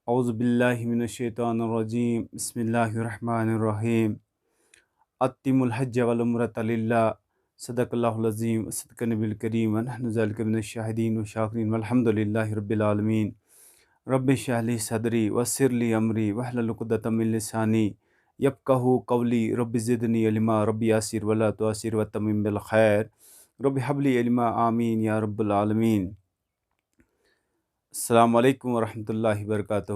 اعوذ باللہ من الشیطان الرجیم بسم اللہ الرحمن الرحیم اتم الحج والعمرۃ للہ صدق اللہ العظیم صدق نبی الکریم ونحن ذلک من الشاہدین والشاکرین والحمد للہ رب العالمین رب اشرح لی صدری ویسر لی امری واحلل عقدۃ من لسانی یفقہوا قولی رب زدنی علما رب یسر ولا تعسر وتمم بالخیر رب حب لی علما آمین یا رب العالمین۔ السلام علیکم ورحمۃ اللہ وبرکاتہ۔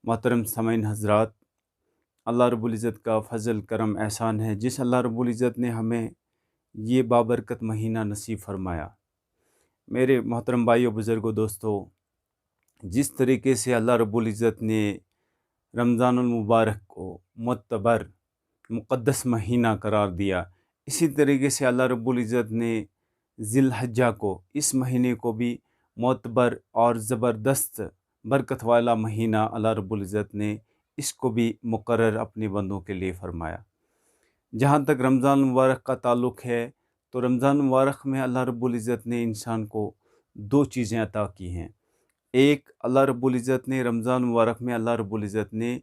محترم سامعین حضرات، اللہ رب العزت کا فضل کرم احسان ہے جس اللہ رب العزت نے ہمیں یہ بابرکت مہینہ نصیب فرمایا۔ میرے محترم بھائیو، بزرگوں، دوستو، جس طریقے سے اللہ رب العزت نے رمضان المبارک کو معتبر مقدس مہینہ قرار دیا، اسی طریقے سے اللہ رب العزت نے ذی الحجہ کو، اس مہینے کو بھی معتبر اور زبردست برکت والا مہینہ اللہ رب العزت نے اس کو بھی مقرر اپنے بندوں کے لیے فرمایا۔ جہاں تک رمضان المبارک کا تعلق ہے تو رمضان المبارک میں اللہ رب العزت نے انسان کو دو چیزیں عطا کی ہیں۔ ایک، اللہ رب العزت نے رمضان المبارک میں اللہ رب العزت نے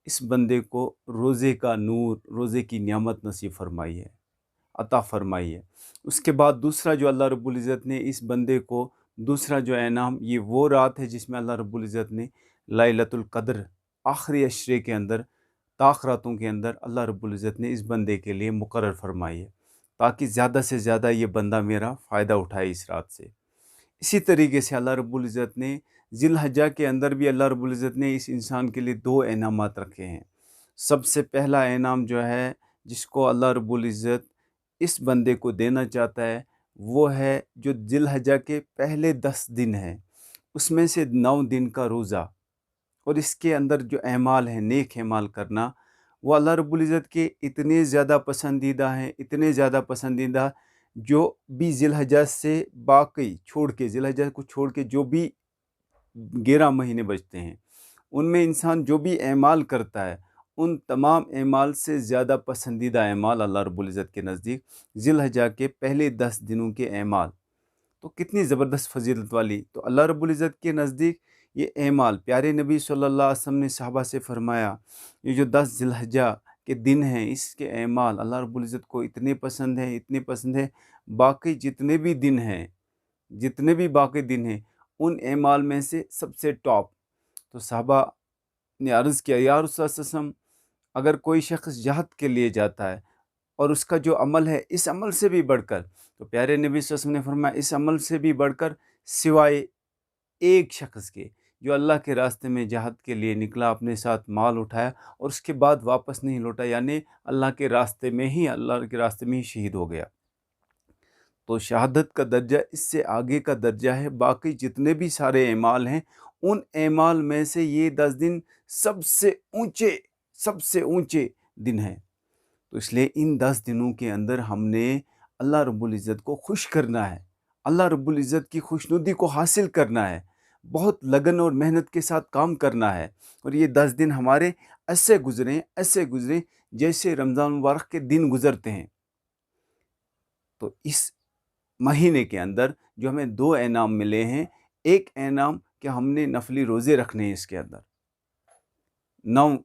اس بندے کو روزے کا نور، روزے کی نعمت نصیب فرمائی ہے، عطا فرمائی ہے۔ اس کے بعد دوسرا جو اللہ رب العزت نے اس بندے کو دوسرا جو انعام، یہ وہ رات ہے جس میں اللہ رب العزت نے لیلۃ القدر آخری عشرے کے اندر، طاق راتوں کے اندر اللہ رب العزت نے اس بندے کے لیے مقرر فرمائی ہے، تاکہ زیادہ سے زیادہ یہ بندہ میرا فائدہ اٹھائے اس رات سے۔ اسی طریقے سے اللہ رب العزت نے ذی الحجہ کے اندر بھی اللہ رب العزت نے اس انسان کے لیے دو انعامات رکھے ہیں۔ سب سے پہلا انعام جو ہے جس کو اللہ رب العزت اس بندے کو دینا چاہتا ہے، وہ ہے جو ذی الحجہ کے پہلے 10 دن ہیں، اس میں سے 9 دن کا روزہ، اور اس کے اندر جو اعمال ہیں، نیک اعمال کرنا، وہ اللہ رب العزت کے اتنے زیادہ پسندیدہ ہیں، اتنے زیادہ پسندیدہ، جو بھی ذی الحجہ سے باقی چھوڑ کے، ذی الحجہ کو چھوڑ کے جو بھی 11 مہینے بچتے ہیں، ان میں انسان جو بھی اعمال کرتا ہے، ان تمام اعمال سے زیادہ پسندیدہ اعمال اللہ رب العزت کے نزدیک ذی الحجہ کے پہلے 10 دنوں کے اعمال۔ تو کتنی زبردست فضیلت والی، تو اللہ رب العزت کے نزدیک یہ اعمال، پیارے نبی صلی اللہ علیہ وسلم نے صحابہ سے فرمایا، یہ جو 10 ذی الحجہ کے دن ہیں، اس کے اعمال اللہ رب العزت کو اتنے پسند ہیں، اتنے پسند ہیں، باقی جتنے بھی دن ہیں، جتنے بھی باقی دن ہیں، ان اعمال میں سے سب سے ٹاپ۔ تو صحابہ نے عرض کیا، یا رسول اللہ صلی اللہ علیہ وسلم، اگر کوئی شخص جہاد کے لیے جاتا ہے اور اس کا جو عمل ہے اس عمل سے بھی بڑھ کر، تو پیارے نبی صلی اللہ علیہ وسلم نے فرمایا اس عمل سے بھی بڑھ کر، سوائے ایک شخص کے جو اللہ کے راستے میں جہاد کے لیے نکلا، اپنے ساتھ مال اٹھایا اور اس کے بعد واپس نہیں لوٹا، یعنی اللہ کے راستے میں ہی شہید ہو گیا۔ تو شہادت کا درجہ اس سے آگے کا درجہ ہے۔ باقی جتنے بھی سارے اعمال ہیں، ان اعمال میں سے یہ 10 دن سب سے اونچے دن ہیں۔ تو اس لیے ان 10 دنوں کے اندر ہم نے اللہ رب العزت کو خوش کرنا ہے، اللہ رب العزت کی خوشنودی کو حاصل کرنا ہے، بہت لگن اور محنت کے ساتھ کام کرنا ہے، اور یہ 10 دن ہمارے ایسے گزریں جیسے رمضان مبارک کے دن گزرتے ہیں۔ تو اس مہینے کے اندر جو ہمیں 2 انعام ملے ہیں، ایک انعام کہ ہم نے نفلی روزے رکھنے ہیں، اس کے اندر 9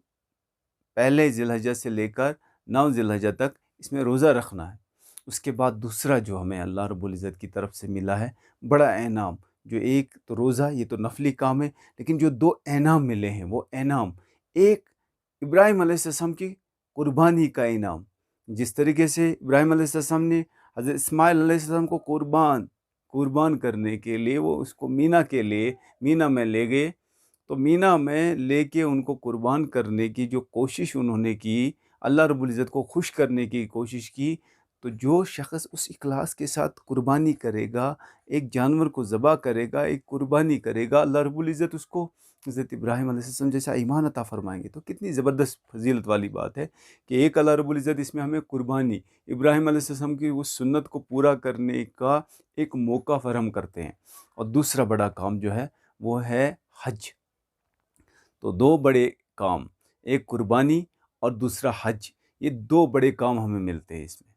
پہلے ذی الحجہ سے لے کر 9 ذی الحجہ تک اس میں روزہ رکھنا ہے۔ اس کے بعد دوسرا جو ہمیں اللہ رب العزت کی طرف سے ملا ہے بڑا انعام، جو ایک تو روزہ، یہ تو نفلی کام ہے، لیکن جو 2 انعام ملے ہیں، وہ انعام، ایک ابراہیم علیہ السلام کی قربانی کا انعام، جس طریقے سے ابراہیم علیہ السلام نے حضرت اسماعیل علیہ السلام کو قربان کرنے کے لیے، وہ اس کو مینا میں لے گئے، تو مینا میں لے کے ان کو قربان کرنے کی جو کوشش انہوں نے کی، اللہ رب العزت کو خوش کرنے کی کوشش کی، تو جو شخص اس اخلاص کے ساتھ قربانی کرے گا، ایک جانور کو ذبح کرے گا، ایک قربانی کرے گا، اللہ رب العزت اس کو حضرت ابراہیم علیہ السلام جیسا ایمان عطا فرمائیں گے۔ تو کتنی زبردست فضیلت والی بات ہے کہ ایک اللہ رب العزت اس میں ہمیں قربانی، ابراہیم علیہ السلام کی اس سنت کو پورا کرنے کا ایک موقع فراہم کرتے ہیں، اور دوسرا بڑا کام جو ہے وہ ہے حج۔ تو 2 بڑے کام، ایک قربانی اور دوسرا حج، یہ 2 بڑے کام ہمیں ملتے ہیں اس میں۔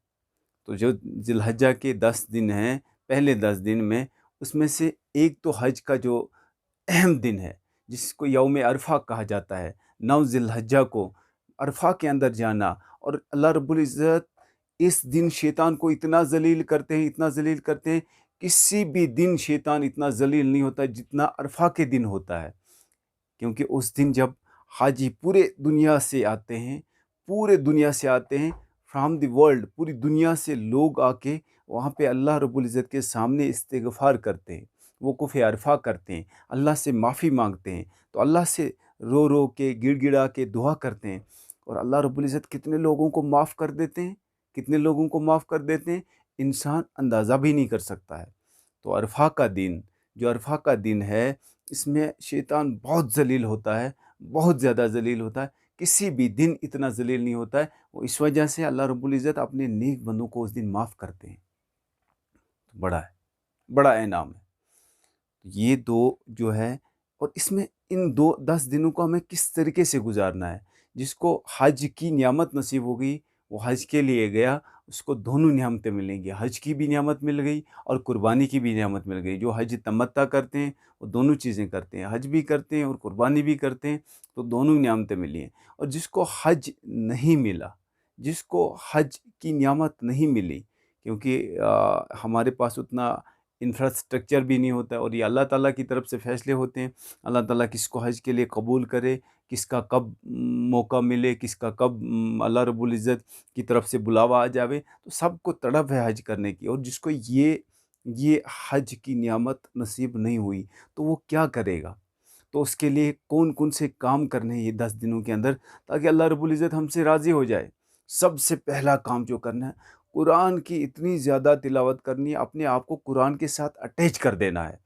تو جو ذی الحجہ کے 10 دن ہیں، پہلے 10 دن میں، اس میں سے ایک تو حج کا جو اہم دن ہے، جس کو یوم عرفہ کہا جاتا ہے، 9 ذی الحجہ کو عرفہ کے اندر جانا، اور اللہ رب العزت اس دن شیطان کو اتنا ذلیل کرتے ہیں، اتنا ذلیل کرتے ہیں، کسی بھی دن شیطان اتنا ذلیل نہیں ہوتا جتنا عرفہ کے دن ہوتا ہے، کیونکہ اس دن جب حاجی پورے دنیا سے آتے ہیں، پورے دنیا سے آتے ہیں، فرام دی ورلڈ، پوری دنیا سے لوگ آ کے وہاں پہ اللہ رب العزت کے سامنے استغفار کرتے ہیں، وقوف عرفہ کرتے ہیں، اللہ سے معافی مانگتے ہیں، تو اللہ سے رو رو کے گڑ گڑا کے دعا کرتے ہیں، اور اللہ رب العزت کتنے لوگوں کو معاف کر دیتے ہیں، کتنے لوگوں کو معاف کر دیتے ہیں، انسان اندازہ بھی نہیں کر سکتا ہے۔ تو عرفہ کا دن، جو عرفہ کا دن ہے، اس میں شیطان بہت ذلیل ہوتا ہے، بہت زیادہ ذلیل ہوتا ہے، کسی بھی دن اتنا ذلیل نہیں ہوتا ہے، وہ اس وجہ سے اللہ رب العزت اپنے نیک بندوں کو اس دن معاف کرتے ہیں۔ بڑا ہے، بڑا انعام ہے یہ دو جو ہے، اور اس میں ان 10 دنوں کو ہمیں کس طریقے سے گزارنا ہے۔ جس کو حج کی نعمت نصیب ہو گئی، وہ حج کے لیے گیا، اس کو دونوں نعمتیں ملیں گی، حج کی بھی نعمت مل گئی اور قربانی کی بھی نعمت مل گئی۔ جو حج تمتع کرتے ہیں وہ دونوں چیزیں کرتے ہیں، حج بھی کرتے ہیں اور قربانی بھی کرتے ہیں، تو دونوں نعمتیں ملی ہیں۔ اور جس کو حج نہیں ملا، جس کو حج کی نعمت نہیں ملی، کیونکہ ہمارے پاس اتنا انفراسٹرکچر بھی نہیں ہوتا ہے، اور یہ اللہ تعالیٰ کی طرف سے فیصلے ہوتے ہیں، اللہ تعالیٰ کس کو حج کے لیے قبول کرے، کس کا کب موقع ملے، کس کا کب اللہ رب العزت کی طرف سے بلاوا آ جاوے، تو سب کو تڑپ ہے حج کرنے کی۔ اور جس کو یہ حج کی نعمت نصیب نہیں ہوئی تو وہ کیا کرے گا؟ تو اس کے لیے کون کون سے کام کرنے ہیں یہ 10 دنوں کے اندر، تاکہ اللہ رب العزت ہم سے راضی ہو جائے۔ سب سے پہلا کام جو کرنا ہے، قرآن کی اتنی زیادہ تلاوت کرنی ہے، اپنے آپ کو قرآن کے ساتھ اٹیچ کر دینا ہے،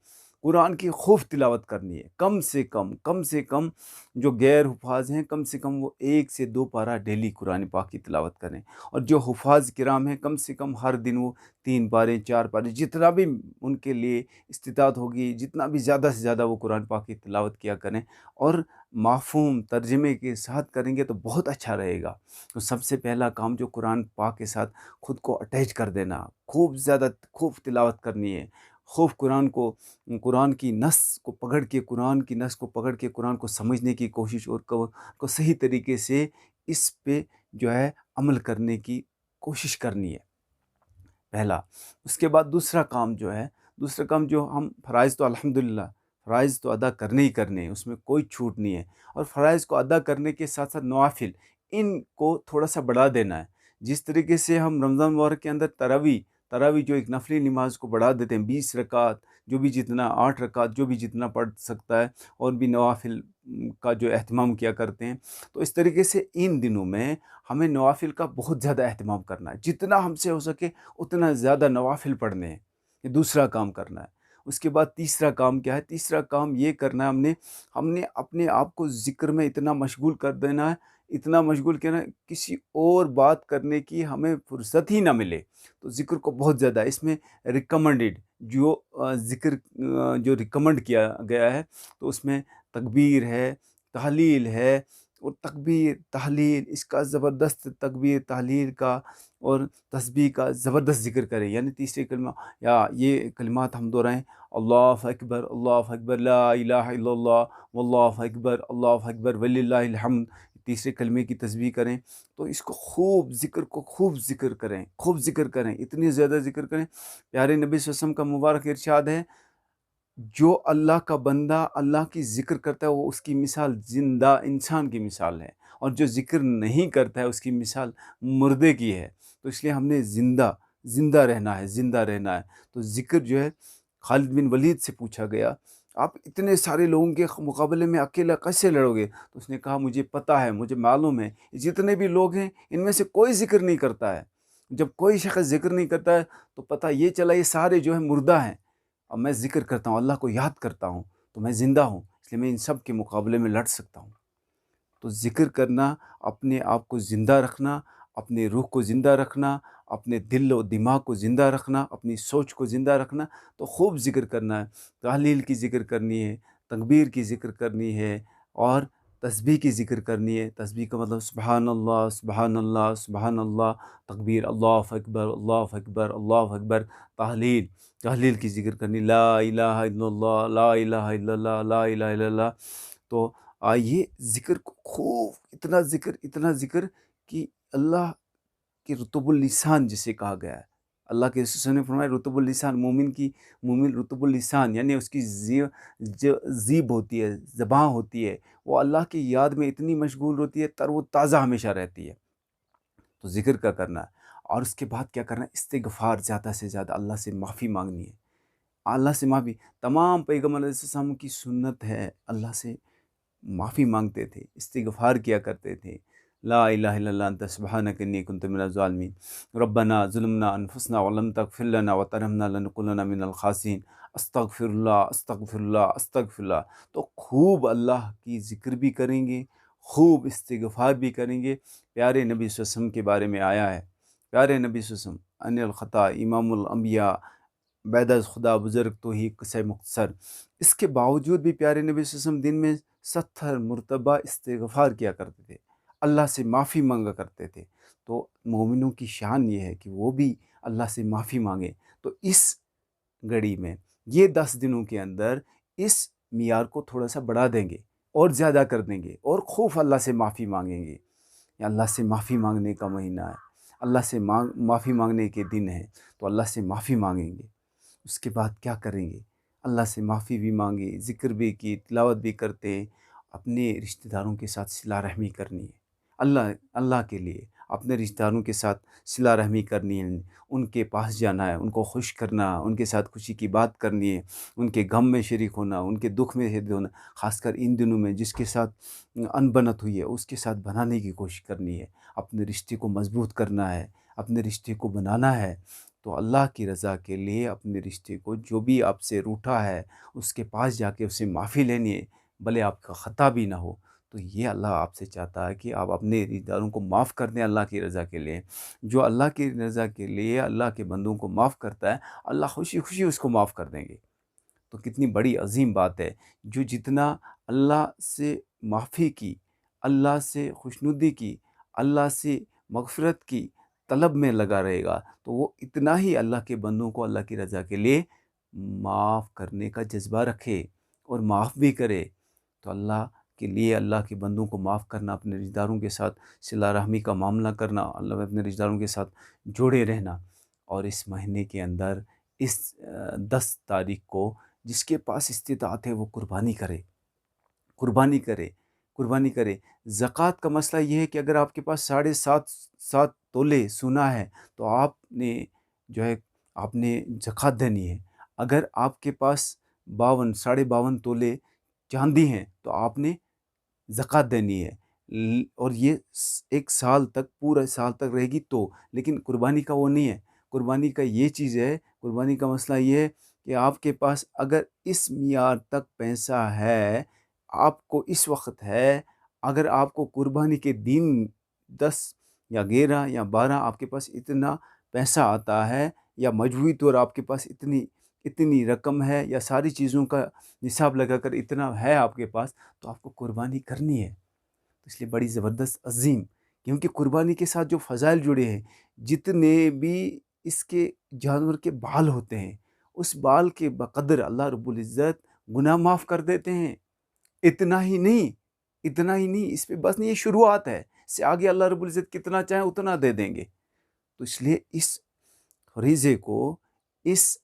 قرآن کی خوب تلاوت کرنی ہے، کم سے کم جو غیر حفاظ ہیں، کم سے کم وہ 1 سے 2 پارہ ڈیلی قرآن پاک کی تلاوت کریں، اور جو حفاظ کرام ہیں کم سے کم ہر دن وہ 3 پارے 4 پارے جتنا بھی ان کے لیے استطاعت ہوگی، جتنا بھی زیادہ سے زیادہ وہ قرآن پاک کی تلاوت کیا کریں، اور مفہوم ترجمے کے ساتھ کریں گے تو بہت اچھا رہے گا۔ تو سب سے پہلا کام جو قرآن پاک کے ساتھ خود کو اٹیچ کر دینا، خوب تلاوت کرنی ہے، خوب قرآن کی نص کو پکڑ کے، قرآن کو سمجھنے کی کوشش، اور کو صحیح طریقے سے اس پہ جو ہے عمل کرنے کی کوشش کرنی ہے، پہلا۔ اس کے بعد دوسرا کام جو ہم فرائض تو الحمدللہ فرائض تو ادا کرنے ہی کرنے ہیں، اس میں کوئی چھوٹ نہیں ہے، اور فرائض کو ادا کرنے کے ساتھ ساتھ نوافل ان کو تھوڑا سا بڑھا دینا ہے۔ جس طریقے سے ہم رمضان مبارک کے اندر تراوی جو ایک نفلی نماز کو بڑھا دیتے ہیں، 20 رکعت، جو بھی جتنا 8 رکعت جو بھی جتنا پڑھ سکتا ہے، اور بھی نوافل کا جو اہتمام کیا کرتے ہیں، تو اس طریقے سے ان دنوں میں ہمیں نوافل کا بہت زیادہ اہتمام کرنا ہے، جتنا ہم سے ہو سکے اتنا زیادہ نوافل پڑھنے ہیں، یہ دوسرا کام کرنا ہے۔ اس کے بعد تیسرا کام کیا ہے؟ تیسرا کام یہ کرنا ہے، ہم نے اپنے آپ کو ذکر میں اتنا مشغول کر دینا ہے، اتنا مشغول کرنا ہے، کسی اور بات کرنے کی ہمیں فرصت ہی نہ ملے۔ تو ذکر کو بہت زیادہ اس میں ریکمنڈڈ ذکر جو ریکمنڈ کیا گیا ہے، تو اس میں تکبیر ہے، تحلیل ہے، اور تکبیر تحلیل اس کا زبردست، تکبیر تحلیل کا اور تسبیح کا زبردست ذکر کریں، یعنی تیسرے کلمہ یا یہ کلمات ہم دہرائیں: اللہ اکبر لا الہ الا اللہ واللہ اکبر وللہ الحمد، تیسرے کلمے کی تسبیح کریں۔ تو اس کو خوب ذکر کریں، اتنی زیادہ ذکر کریں۔ پیارے نبی صلی اللہ علیہ وسلم کا مبارک ارشاد ہے: جو اللہ کا بندہ اللہ کی ذکر کرتا ہے، وہ اس کی مثال زندہ انسان کی مثال ہے، اور جو ذکر نہیں کرتا ہے اس کی مثال مردے کی ہے۔ تو اس لیے ہم نے زندہ رہنا ہے۔ تو ذکر جو ہے، خالد بن ولید سے پوچھا گیا: آپ اتنے سارے لوگوں کے مقابلے میں اکیلا کیسے لڑو گے؟ تو اس نے کہا: مجھے پتہ ہے، مجھے معلوم ہے، جتنے بھی لوگ ہیں ان میں سے کوئی ذکر نہیں کرتا ہے۔ جب کوئی شخص ذکر نہیں کرتا ہے تو پتہ یہ چلا یہ سارے جو ہیں مردہ ہیں، اور میں ذکر کرتا ہوں، اللہ کو یاد کرتا ہوں، تو میں زندہ ہوں، اس لیے میں ان سب کے مقابلے میں لڑ سکتا ہوں۔ تو ذکر کرنا، اپنے آپ کو زندہ رکھنا، اپنے روح کو زندہ رکھنا، اپنے دل و دماغ کو زندہ رکھنا، اپنی سوچ کو زندہ رکھنا، تو خوب ذکر کرنا ہے، تحلیل کی ذکر کرنی ہے، تکبیر کی ذکر کرنی ہے، اور تسبیح کی ذکر کرنی ہے۔ تسبیح کا مطلب سبحان اللہ سبحان اللہ سبحان اللہ، تکبیر اللہ اکبر، تحلیل کی ذکر کرنی، لا الہ الا اللہ لا الہ الا اللہ لا الہ الا اللہ، تو آئیے ذکر کو خوب، اتنا ذکر کہ اللہ کہ رطب اللسان جسے کہا گیا ہے، اللہ کے رسول نے فرمایا رطب اللسان، مومن رطب اللسان، یعنی اس کی زیب ہوتی ہے، زبان ہوتی ہے، وہ اللہ کی یاد میں اتنی مشغول ہوتی ہے، تر و تازہ ہمیشہ رہتی ہے۔ تو ذکر کا کرنا ہے، اور اس کے بعد کیا کرنا ہے؟ استغفار، زیادہ سے زیادہ اللہ سے معافی مانگنی ہے، اللہ سے معافی۔ تمام پیغمبر علیہ السلام کی سنت ہے، اللہ سے معافی مانگتے تھے، استغفار کیا کرتے تھے، لا الہ الا اللہ انت سبحانک انی کنت من الظالمین، ربنا ظلمنا انفسنا ولم تغفر لنا وترحمنا لنکونن من الخاسرین، استغفر اللہ استغفر اللہ استغفر اللہ۔ تو خوب اللہ کی ذکر بھی کریں گے، خوب استغفار بھی کریں گے۔ پیارے نبی صلی اللہ علیہ وسلم کے بارے میں آیا ہے، پیارے نبی صلی اللہ علیہ وسلم ان الخطا امام الانبیاء بعد از خدا بزرگ تو ہی قصہ مختصر، اس کے باوجود بھی پیارے نبی صلی اللہ علیہ وسلم دن میں 70 مرتبہ استغفار کیا کرتے تھے، اللہ سے معافی مانگا کرتے تھے۔ تو مومنوں کی شان یہ ہے کہ وہ بھی اللہ سے معافی مانگیں۔ تو اس گھڑی میں یہ 10 دنوں کے اندر اس معیار کو تھوڑا سا بڑھا دیں گے اور زیادہ کر دیں گے، اور خوب اللہ سے معافی مانگیں گے۔ یا اللہ سے معافی مانگنے کا مہینہ ہے، اللہ سے معافی مانگنے کے دن ہے، تو اللہ سے معافی مانگیں گے۔ اس کے بعد کیا کریں گے؟ اللہ سے معافی بھی مانگی، ذکر بھی کی، تلاوت بھی کرتے ہیں، اپنے رشتہ داروں کے ساتھ صلہ رحمی کرنی ہے، اللہ کے لیے اپنے رشتہ داروں کے ساتھ صلہ رحمی کرنی ہے، ان کے پاس جانا ہے، ان کو خوش کرنا، ان کے ساتھ خوشی کی بات کرنی ہے، ان کے غم میں شریک ہونا، ان کے دکھ میں شریک ہونا، خاص کر ان دنوں میں جس کے ساتھ انبنت ہوئی ہے اس کے ساتھ بنانے کی کوشش کرنی ہے، اپنے رشتے کو مضبوط کرنا ہے، اپنے رشتے کو بنانا ہے۔ تو اللہ کی رضا کے لیے اپنے رشتے کو، جو بھی آپ سے روٹھا ہے اس کے پاس جا کے اس سے معافی لینی ہے، بھلے آپ کا خطا بھی نہ ہو۔ تو یہ اللہ آپ سے چاہتا ہے کہ آپ اپنے رشتہ داروں کو معاف کر دیں اللہ کی رضا کے لیے۔ جو اللہ کی رضا کے لیے اللہ کے بندوں کو معاف کرتا ہے، اللہ خوشی خوشی اس کو معاف کر دیں گے۔ تو کتنی بڑی عظیم بات ہے، جو جتنا اللہ سے معافی کی، اللہ سے خوشنودی کی، اللہ سے مغفرت کی طلب میں لگا رہے گا، تو وہ اتنا ہی اللہ کے بندوں کو اللہ کی رضا کے لیے معاف کرنے کا جذبہ رکھے اور معاف بھی کرے۔ تو اللہ کے لیے اللہ کے بندوں کو معاف کرنا، اپنے رشتہ داروں کے ساتھ صلہ رحمی کا معاملہ کرنا، اللہ اپنے رشتہ داروں کے ساتھ جوڑے رہنا، اور اس مہینے کے اندر اس 10 تاریخ کو جس کے پاس استطاعت ہے وہ قربانی کرے، قربانی کرے، قربانی کرے۔ زکوٰۃ کا مسئلہ یہ ہے کہ اگر آپ کے پاس 7.5 تولے سونا ہے تو آپ نے جو ہے آپ نے زکوٰۃ دینی ہے۔ اگر آپ کے پاس 52 تولے چاندی ہیں تو آپ نے زکوٰۃ دینی ہے، اور یہ ایک سال تک، پورا سال تک رہے گی تو۔ لیکن قربانی کا وہ نہیں ہے، قربانی کا یہ چیز ہے، قربانی کا مسئلہ یہ ہے کہ آپ کے پاس اگر اس معیار تک پیسہ ہے، آپ کو اس وقت ہے، اگر آپ کو قربانی کے دن 10 یا 11 یا 12 آپ کے پاس اتنا پیسہ آتا ہے، یا مجموعی طور آپ کے پاس اتنی رقم ہے، یا ساری چیزوں کا نصاب لگا کر اتنا ہے آپ کے پاس، تو آپ کو قربانی کرنی ہے۔ اس لیے بڑی زبردست عظیم، کیونکہ قربانی کے ساتھ جو فضائل جڑے ہیں، جتنے بھی اس کے جانور کے بال ہوتے ہیں، اس بال کے بقدر اللہ رب العزت گناہ معاف کر دیتے ہیں۔ اتنا ہی نہیں، اس پہ بس نہیں، یہ شروعات ہے، اس سے آگے اللہ رب العزت کتنا چاہیں اتنا دے دیں گے۔ تو اس لیے اس فریضے کو، اس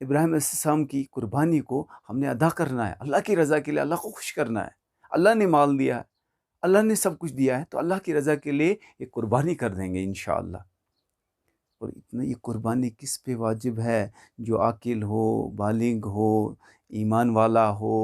ابراہیم علیہ السلام کی قربانی کو ہم نے ادا کرنا ہے، اللہ کی رضا کے لیے، اللہ کو خوش کرنا ہے۔ اللہ نے مال دیا ہے، اللہ نے سب کچھ دیا ہے، تو اللہ کی رضا کے لیے یہ قربانی کر دیں گے انشاءاللہ۔ اور اتنا یہ قربانی کس پہ واجب ہے؟ جو عاقل ہو، بالغ ہو، ایمان والا ہو،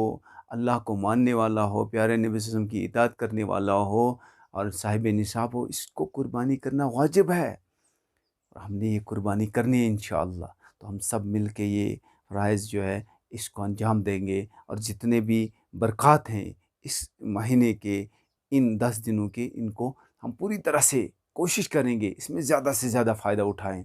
اللہ کو ماننے والا ہو، پیارے نبی صلی اللہ علیہ وسلم کی اطاعت کرنے والا ہو، اور صاحب نصاب ہو، اس کو قربانی کرنا واجب ہے، اور ہم نے یہ قربانی کرنی ہے انشاءاللہ۔ تو ہم سب مل کے یہ فرائض جو ہے اس کو انجام دیں گے، اور جتنے بھی برکات ہیں اس مہینے کے، ان 10 دنوں کے، ان کو ہم پوری طرح سے کوشش کریں گے اس میں زیادہ سے زیادہ فائدہ اٹھائیں۔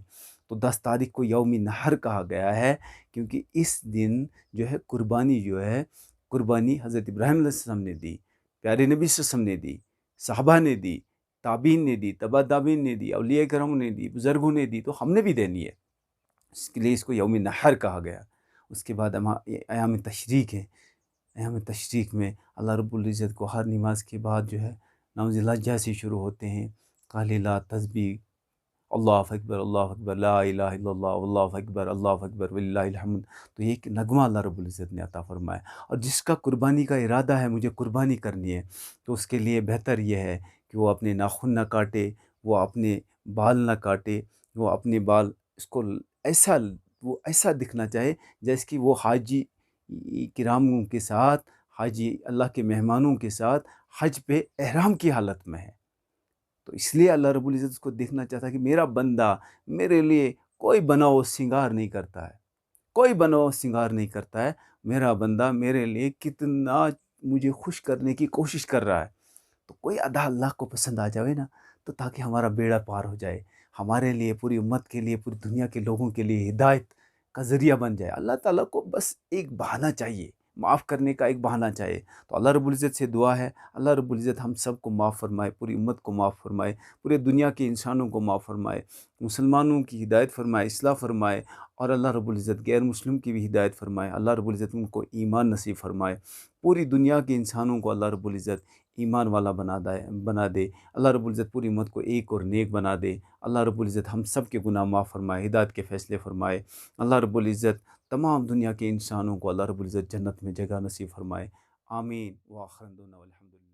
تو 10 تاریخ کو یوم نحر کہا گیا ہے، کیونکہ اس دن جو ہے قربانی حضرت ابراہیم علیہ السلام نے دی، پیارے نبی صلی اللہ علیہ وسلم نے دی، صحابہ نے دی، تابعین نے دی، تبع تابعین نے دی، اولیاء کرام نے دی، بزرگوں نے دی، تو ہم نے بھی دینی ہے۔ اس کے لیے اس کو یوم نحر کہا گیا۔ اس کے بعد ایام تشریق ہے، ایام تشریق میں اللہ رب العزت کو ہر نماز کے بعد جو ہے نماز لجہ سے شروع ہوتے ہیں، قلیلہ تسبیح، اللہ اکبر لا الہ الا اللہ اللہ اکبر وللہ الحمد۔ تو یہ ایک نغمہ اللہ رب العزت نے عطا فرمایا، اور جس کا قربانی کا ارادہ ہے، مجھے قربانی کرنی ہے، تو اس کے لیے بہتر یہ ہے کہ وہ اپنے ناخن نہ کاٹے، وہ اپنے بال نہ کاٹے، وہ اپنے بال اس کو ایسا وہ ایسا دکھنا چاہے جیسے کہ وہ حاجی کراموں کے ساتھ، حاجی اللہ کے مہمانوں کے ساتھ حج پہ احرام کی حالت میں ہے۔ تو اس لیے اللہ رب العزت اس کو دیکھنا چاہتا ہے کہ میرا بندہ میرے لیے کوئی بناؤ سنگار نہیں کرتا ہے، کوئی بناؤ سنگار نہیں کرتا ہے، میرا بندہ میرے لیے کتنا مجھے خوش کرنے کی کوشش کر رہا ہے۔ تو کوئی ادا اللہ کو پسند آ جائے نا، تو تاکہ ہمارا بیڑا پار ہو جائے، ہمارے لیے، پوری امت کے لیے، پوری دنیا کے لوگوں کے لیے ہدایت کا ذریعہ بن جائے۔ اللہ تعالیٰ کو بس ایک بہانہ چاہیے، معاف کرنے کا ایک بہانہ چاہیے۔ تو اللہ رب العزت سے دعا ہے، اللہ رب العزت ہم سب کو معاف فرمائے، پوری امت کو معاف فرمائے، پورے دنیا کے انسانوں کو معاف فرمائے، مسلمانوں کی ہدایت فرمائے، اصلاح فرمائے، اور اللہ رب العزت غیر مسلم کی بھی ہدایت فرمائے۔ اللہ رب العزت ان کو ایمان نصیب فرمائے، پوری دنیا کے انسانوں کو اللہ رب العزت ایمان والا بنا دے۔ اللہ رب العزت پوری امت کو ایک اور نیک بنا دے۔ اللہ رب العزت ہم سب کے گناہ معاف فرمائے، ہدایت کے فیصلے فرمائے۔ اللہ رب العزت تمام دنیا کے انسانوں کو اللہ رب العزت جنت میں جگہ نصیب فرمائے۔ آمین وآخر دعوانا والحمد للہ۔